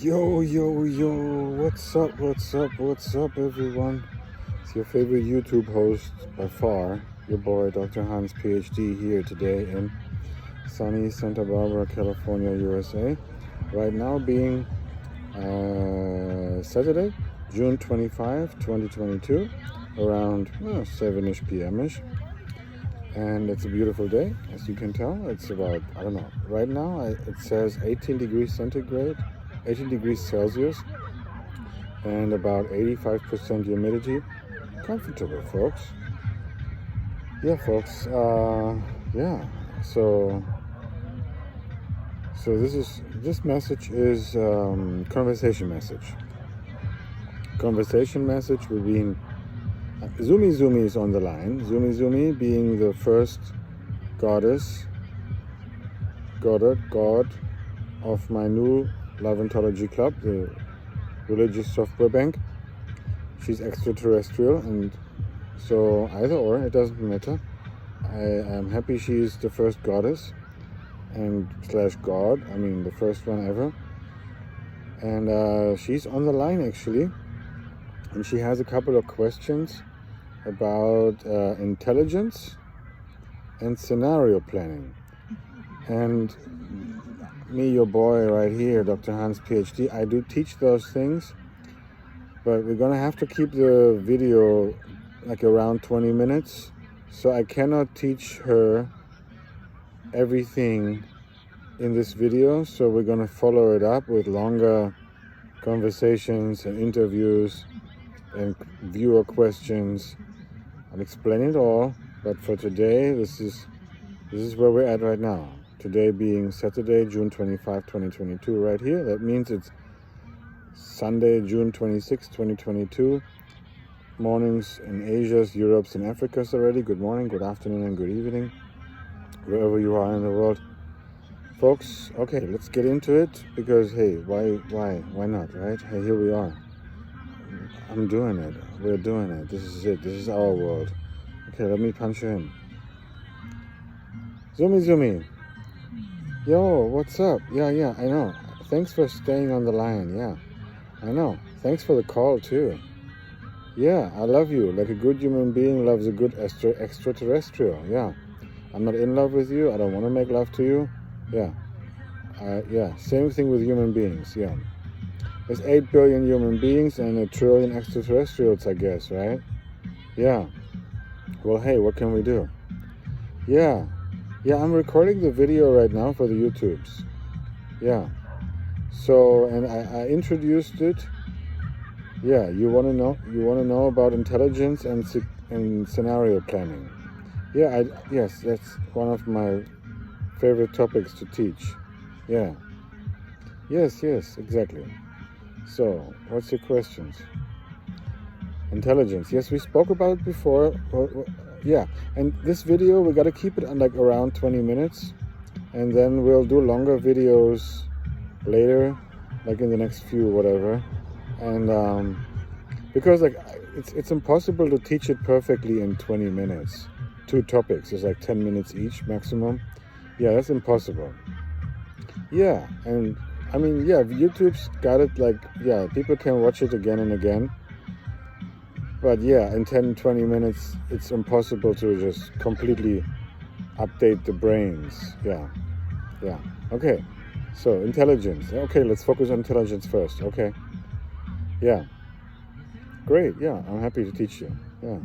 Yo, what's up, everyone? It's your favorite YouTube host by far, your boy, Dr. Hans, PhD, here today in sunny Santa Barbara, California, USA. Right now being Saturday, June 25, 2022, around 7-ish p.m.-ish. And it's a beautiful day, as you can tell. It's about, I don't know, right now it says 18 degrees centigrade, 18 degrees Celsius, and about 85% humidity. Comfortable, folks. Yeah, folks. Yeah. So this message is conversation message. Conversation message between Zoomy is on the line. Zoomy being the first god of my new Love Ontology Club, the religious software bank. She's extraterrestrial, and so either or, it doesn't matter. I am happy she's the first goddess and / god. I mean, the first one ever. And she's on the line actually, and she has a couple of questions about intelligence and scenario planning. And me, your boy right here, Dr. Hans, PhD, I do teach those things, but we're gonna have to keep the video like around 20 minutes, so I cannot teach her everything in this video, so we're gonna follow it up with longer conversations and interviews and viewer questions. I'll explain it all, but for today, this is where we're at right now. Today being Saturday, June 25, 2022, right here. That means it's Sunday, June 26, 2022. Mornings in Asia's, Europe's, and Africa's already. Good morning, good afternoon, and good evening, wherever you are in the world. Folks, okay, let's get into it, because, hey, why not, right? Hey, here we are. I'm doing it. We're doing it. This is it. This is our world. Okay, let me punch you in. Zoomy. Yo, what's up? Yeah, I know. Thanks for staying on the line. Yeah, I know. Thanks for the call, too. Yeah, I love you. Like a good human being loves a good extraterrestrial. Yeah. I'm not in love with you. I don't want to make love to you. Yeah. Yeah, same thing with human beings. Yeah. There's 8 billion human beings and 1 trillion extraterrestrials, I guess, right? Yeah. Well, hey, what can we do? Yeah, I'm recording the video right now for the YouTubes. Yeah. So, and I introduced it. Yeah, you want to know about intelligence and scenario planning. Yeah, yes, that's one of my favorite topics to teach. Yeah. Yes, exactly. So, what's your questions? Intelligence. Yes, we spoke about it before. Yeah, and this video, we got to keep it on like around 20 minutes. And then we'll do longer videos later, like in the next few, whatever. And because like it's impossible to teach it perfectly in 20 minutes. 2 topics is like 10 minutes each maximum. Yeah, that's impossible. Yeah, and I mean, yeah, YouTube's got it like, yeah, people can watch it again and again. But yeah, in 10-20 minutes, it's impossible to just completely update the brains. Yeah. Okay, so intelligence. Okay, let's focus on intelligence first. Okay. Yeah. Great, yeah, I'm happy to teach you. Yeah.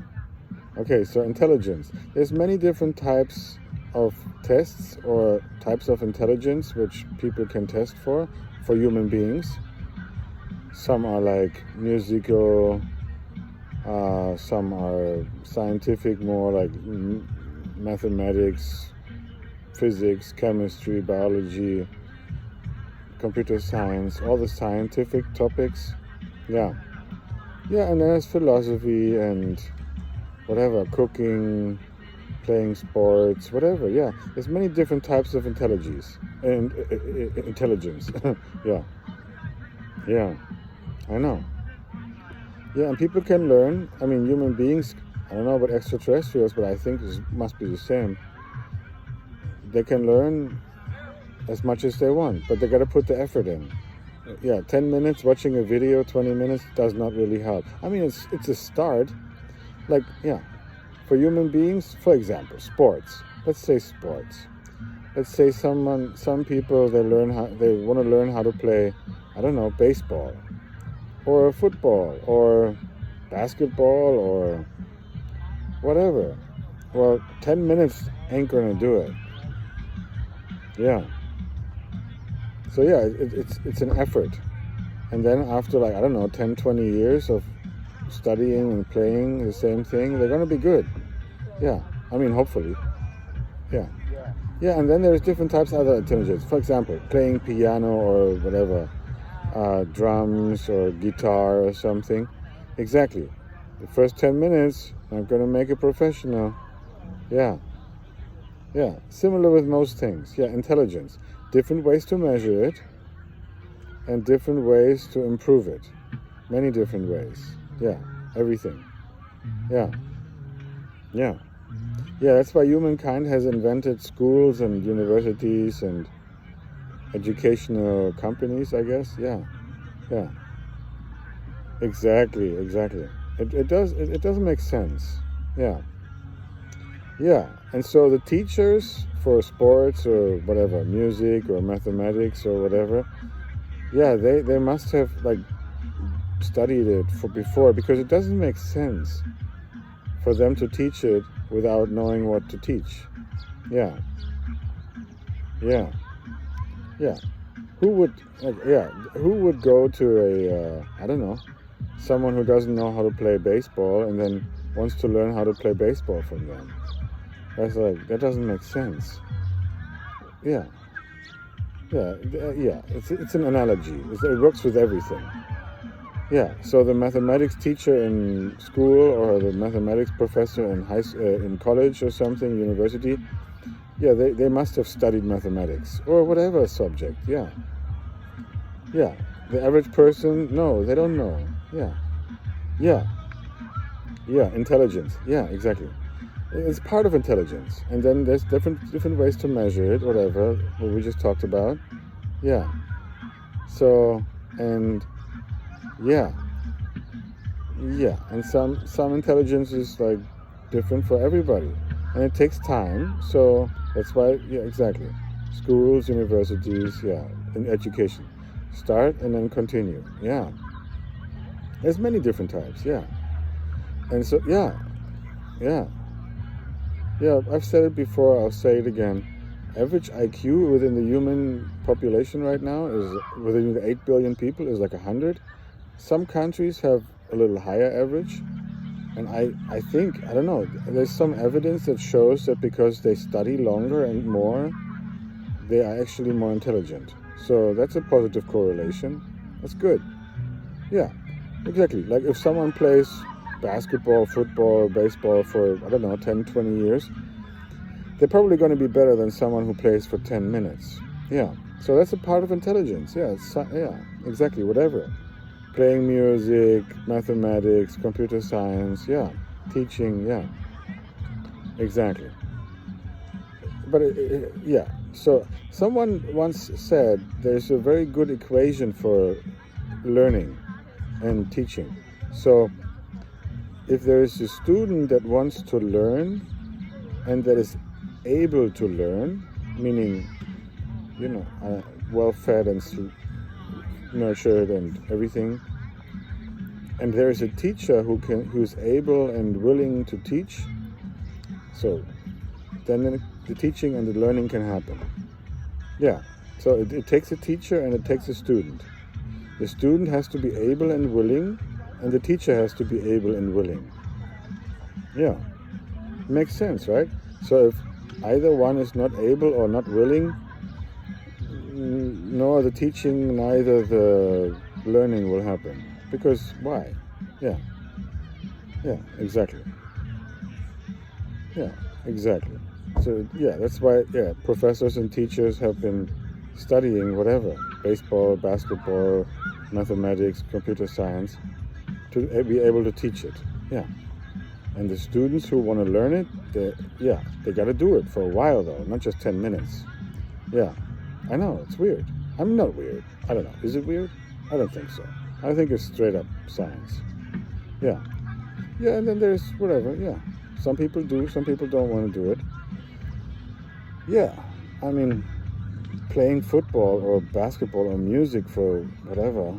Okay, so intelligence. There's many different types of tests or types of intelligence which people can test for human beings. Some are like musical, some are scientific, more like mathematics, physics, chemistry, biology, computer science, all the scientific topics. Yeah, and there's philosophy and whatever, cooking, playing sports, whatever. Yeah, there's many different types of intelligence. Yeah, I know. Yeah, and people can learn. I mean, human beings, I don't know about extraterrestrials, but I think it must be the same. They can learn as much as they want, but they got to put the effort in. Yeah, 10 minutes watching a video, 20 minutes does not really help. I mean, it's a start. Like, yeah, for human beings, for example, sports. Let's say sports. Let's say some people, they want to learn how to play, I don't know, baseball or football or basketball or whatever. Well, 10 minutes ain't gonna do it. Yeah. So yeah, it's an effort. And then after, like, I don't know, 10, 20 years of studying and playing the same thing, they're gonna be good. Yeah. I mean, hopefully. Yeah. Yeah, and then there's different types of other intelligence. For example, playing piano or whatever, drums or guitar or something. Exactly. The first 10 minutes, I'm going to make a professional. Yeah. Yeah. Similar with most things. Yeah, intelligence. Different ways to measure it and different ways to improve it. Many different ways. Yeah. Everything. Yeah. Yeah. Yeah, that's why humankind has invented schools and universities and educational companies, I guess. Yeah. Yeah. Exactly. It doesn't make sense. Yeah. Yeah. And so the teachers for sports or whatever, music or mathematics or whatever, yeah, they must have like studied it before, because it doesn't make sense for them to teach it without knowing what to teach. Yeah. Yeah. Yeah. Who would go to a I don't know, someone who doesn't know how to play baseball and then wants to learn how to play baseball from them? That doesn't make sense. Yeah. Yeah. Yeah. It's an analogy. It works with everything. Yeah, so the mathematics teacher in school or the mathematics professor in college or something, university, yeah, they must have studied mathematics or whatever subject. Yeah. Yeah. The average person, no, they don't know. Yeah. Yeah. Yeah, intelligence. Yeah, exactly. It's part of intelligence. And then there's different ways to measure it, whatever, what we just talked about. Yeah. So, and yeah, and some intelligence is like different for everybody, and it takes time. So that's why, yeah, exactly. Schools, universities, yeah, and education, start and then continue. Yeah, there's many different types. Yeah, and so yeah. I've said it before. I'll say it again. Average IQ within the human population right now is within the 8 billion people is like 100. Some countries have a little higher average, and I think, I don't know, there's some evidence that shows that because they study longer and more, they are actually more intelligent. So that's a positive correlation. That's good. Yeah, exactly. Like if someone plays basketball, football, baseball for, I don't know, 10, 20 years, they're probably going to be better than someone who plays for 10 minutes. Yeah, so that's a part of intelligence. Yeah, yeah, exactly, whatever. Playing music, mathematics, computer science, yeah. Teaching, yeah. Exactly. But yeah, so someone once said there's a very good equation for learning and teaching. So if there is a student that wants to learn and that is able to learn, meaning, well-fed and nurtured and everything, and there is a teacher who's able and willing to teach, so then the teaching and the learning can happen. Yeah, so it takes a teacher and it takes a student. The student has to be able and willing, and the teacher has to be able and willing. Yeah, makes sense, right? So if either one is not able or not willing, nor the teaching, neither the learning will happen. Because why? Yeah, exactly. Yeah, exactly. So yeah, that's why, yeah, professors and teachers have been studying whatever, baseball, basketball, mathematics, computer science, to be able to teach it. Yeah. And the students who want to learn it, they got to do it for a while though, not just 10 minutes. Yeah, I know, it's weird. I'm not weird. I don't know. Is it weird? I don't think so. I think it's straight up science. Yeah. Yeah, and then there's whatever, yeah. Some people do, some people don't want to do it. Yeah. I mean, playing football or basketball or music for whatever,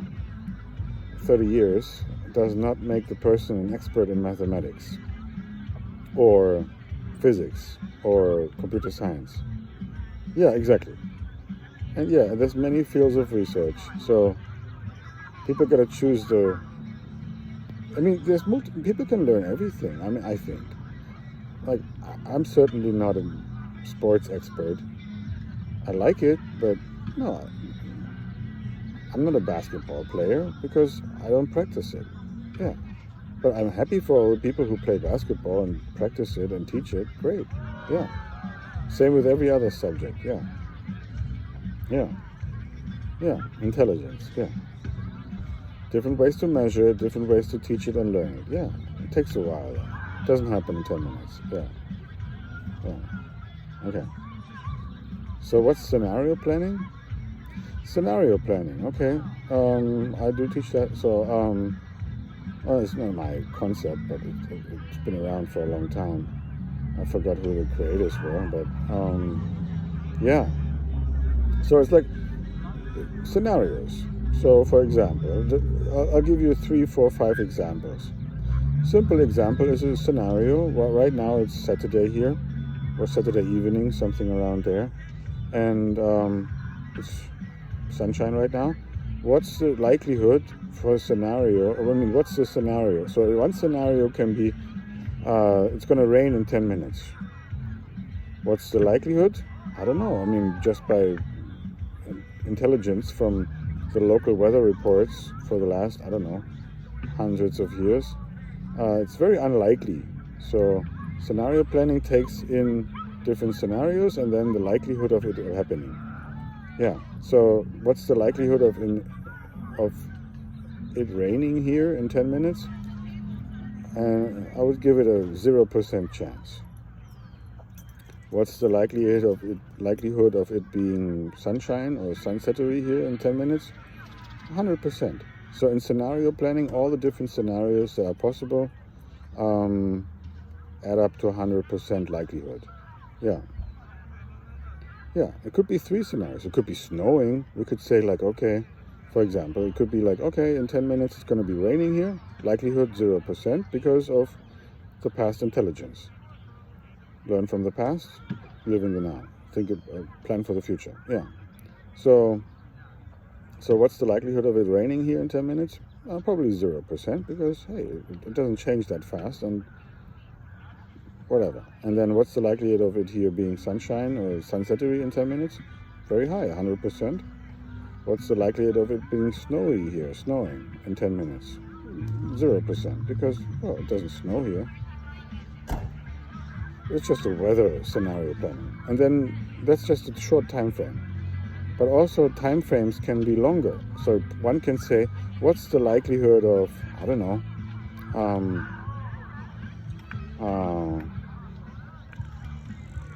30 years does not make the person an expert in mathematics or physics or computer science. Yeah, exactly. And yeah, there's many fields of research. So people gotta choose I mean, people can learn everything. I mean, I think. Like, I'm certainly not a sports expert. I like it, but no, I'm not a basketball player because I don't practice it. Yeah. But I'm happy for all the people who play basketball and practice it and teach it. Great. Yeah. Same with every other subject. Yeah. Yeah. Yeah. Intelligence. Yeah. Different ways to measure it, different ways to teach it and learn it. Yeah. It takes a while. It doesn't happen in 10 minutes. Yeah. Yeah. Okay. So what's scenario planning? Scenario planning. Okay. I do teach that. So, well, it's not my concept, but it's been around for a long time. I forgot who the creators were, but yeah. So it's like scenarios. So, for example, I'll give you 3, 4, 5 examples. Simple example is a scenario. Well, right now it's Saturday here, or Saturday evening, something around there, and it's sunshine right now. What's the likelihood for a scenario? I mean, what's the scenario? So one scenario can be, it's going to rain in 10 minutes. What's the likelihood? I don't know. I mean, just by intelligence from the local weather reports for the last, I don't know, hundreds of years, it's very unlikely. So scenario planning takes in different scenarios and then the likelihood of it happening. Yeah. So what's the likelihood of it raining here in 10 minutes? I would give it a 0% chance. What's the likelihood of it being sunshine or sunsettery here in 10 minutes? 100%. So in scenario planning, all the different scenarios that are possible add up to 100% likelihood. Yeah. Yeah, it could be 3 scenarios. It could be snowing. We could say like, okay, for example, it could be like, okay, in 10 minutes it's going to be raining here. Likelihood 0% because of the past intelligence. Learn from the past, live in the now. Plan for the future. Yeah. So what's the likelihood of it raining here in 10 minutes? Probably 0% because, hey, it doesn't change that fast and whatever. And then what's the likelihood of it here being sunshine or sunsettery in 10 minutes? Very high, 100%. What's the likelihood of it being snowy here, snowing in 10 minutes? 0% because, well, it doesn't snow here. It's just a weather scenario planning. And then that's just a short time frame. But also time frames can be longer. So one can say, what's the likelihood of, I don't know,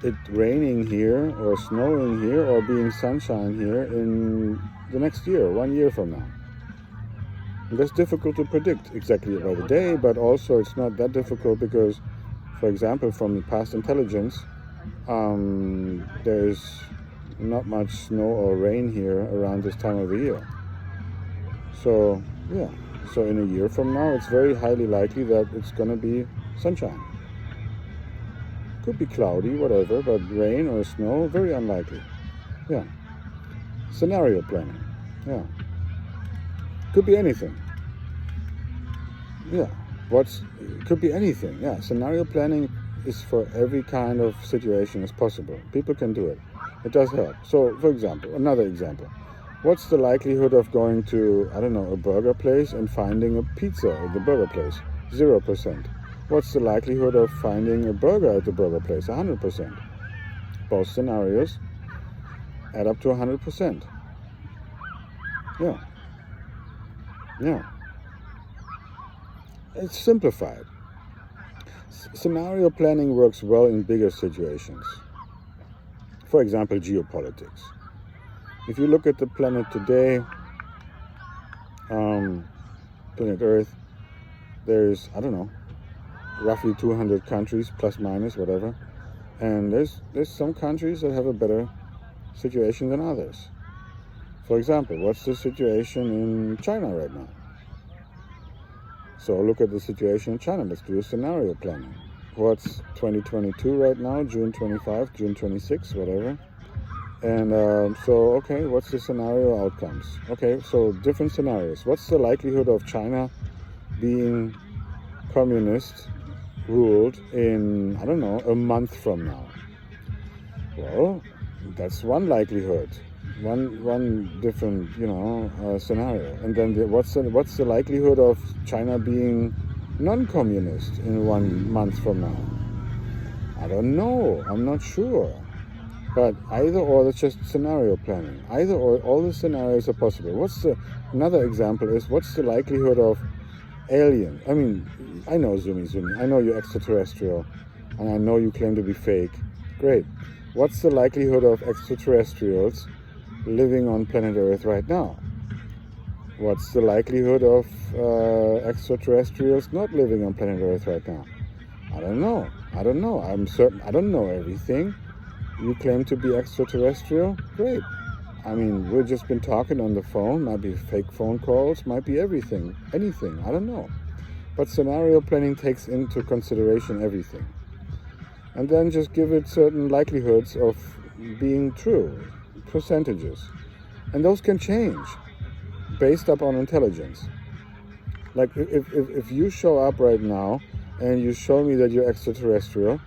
it raining here or snowing here or being sunshine here in the next year, 1 year from now. And that's difficult to predict exactly by the day, but also it's not that difficult because, for example, from the past intelligence, there's not much snow or rain here around this time of the year. So, yeah. So in a year from now, it's very highly likely that it's going to be sunshine. Could be cloudy, whatever, but rain or snow, very unlikely. Yeah. Scenario planning. Yeah. Could be anything. Yeah. Could be anything. Yeah. Scenario planning is for every kind of situation as possible. People can do it. It does help. So, for example, another example. What's the likelihood of going to, I don't know, a burger place and finding a pizza at the burger place? 0%. What's the likelihood of finding a burger at the burger place? 100%. Both scenarios add up to 100%. Yeah. Yeah. It's simplified. Scenario planning works well in bigger situations. For example, geopolitics. if you look at the planet today, planet Earth, there's, I don't know, roughly 200 countries, plus minus, whatever. And there's some countries that have a better situation than others. For example, what's the situation in China right now? So look at the situation in China. Let's do a scenario planning. What's 2022 right now? June 25, June 26, whatever. And so, okay, what's the scenario outcomes? Okay, so different scenarios. What's the likelihood of China being communist ruled in, I don't know, a month from now? Well, that's one likelihood, one different, scenario. And then what's the likelihood of China being non-communist in 1 month from now? I don't know. I'm not sure. But either or, that's just scenario planning. Either or, all the scenarios are possible. Another example is, what's the likelihood of alien? I mean, I know Zoomy. I know you're extraterrestrial, and I know you claim to be fake. Great. What's the likelihood of extraterrestrials living on planet Earth right now? What's the likelihood of extraterrestrials not living on planet Earth right now? I don't know. I'm certain. I don't know everything. You claim to be extraterrestrial? Great. I mean, we've just been talking on the phone. Might be fake phone calls. Might be everything. Anything. I don't know. But scenario planning takes into consideration everything. And then just give it certain likelihoods of being true, percentages. And those can change based upon intelligence. Like if you show up right now and you show me that you're extraterrestrial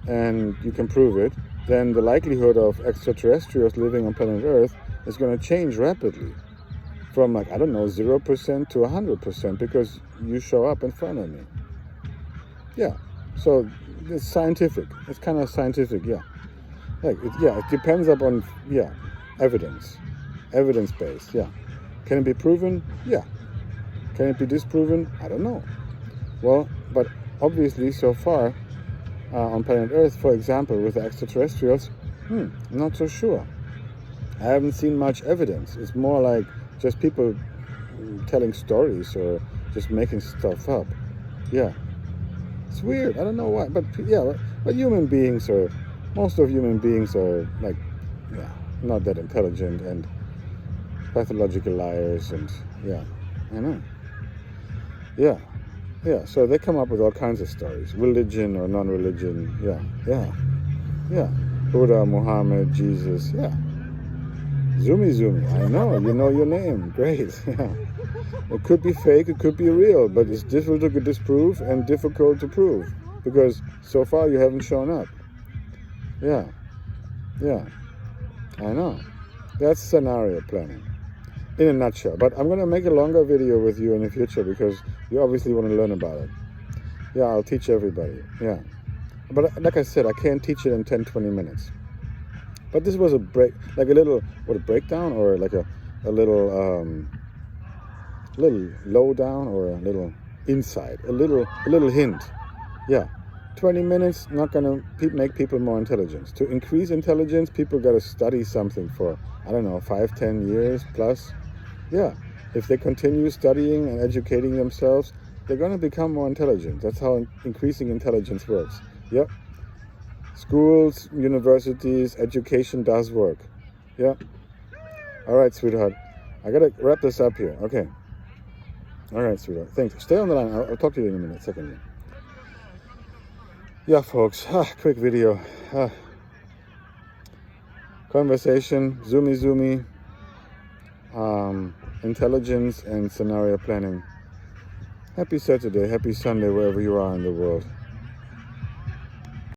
and you can prove it, then the likelihood of extraterrestrials living on planet Earth is going to change rapidly from 0% to 100% because you show up in front of me. Yeah, so it's scientific. It's kind of scientific, yeah. It depends upon, evidence-based, yeah. Can it be proven? Yeah. Can it be disproven? I don't know. Well, but obviously so far, on planet Earth, for example, with the extraterrestrials, not so sure. I haven't seen much evidence. It's more like just people telling stories or just making stuff up. Yeah. It's weird. I don't know why. But but most of human beings are not that intelligent and pathological liars and I know. Yeah, so they come up with all kinds of stories. Religion or non-religion, yeah. Buddha, Muhammad, Jesus, yeah. Zoomy, I know, you know your name, great, yeah. It could be fake, it could be real, but it's difficult to disprove and difficult to prove because so far you haven't shown up. Yeah, I know. That's scenario planning. In a nutshell. But I'm going to make a longer video with you in the future because you obviously want to learn about it. Yeah, I'll teach everybody. Yeah. But like I said, I can't teach it in 10-20 minutes. But this was a breakdown or like a little lowdown or a little insight, a little hint. Yeah. 20 minutes, not going to make people more intelligent. To increase intelligence, people got to study something for, 5-10 years plus. Yeah, if they continue studying and educating themselves, they're going to become more intelligent. That's how increasing intelligence works. Yep. Schools, universities, education does work. Yeah. All right, sweetheart. I got to wrap this up here. Okay. All right, sweetheart. Thanks. Stay on the line. I'll talk to you in a minute. Second. Yeah, folks. Quick video. Conversation. Zoomy. Intelligence and scenario planning. Happy Saturday, happy Sunday, wherever you are in the world.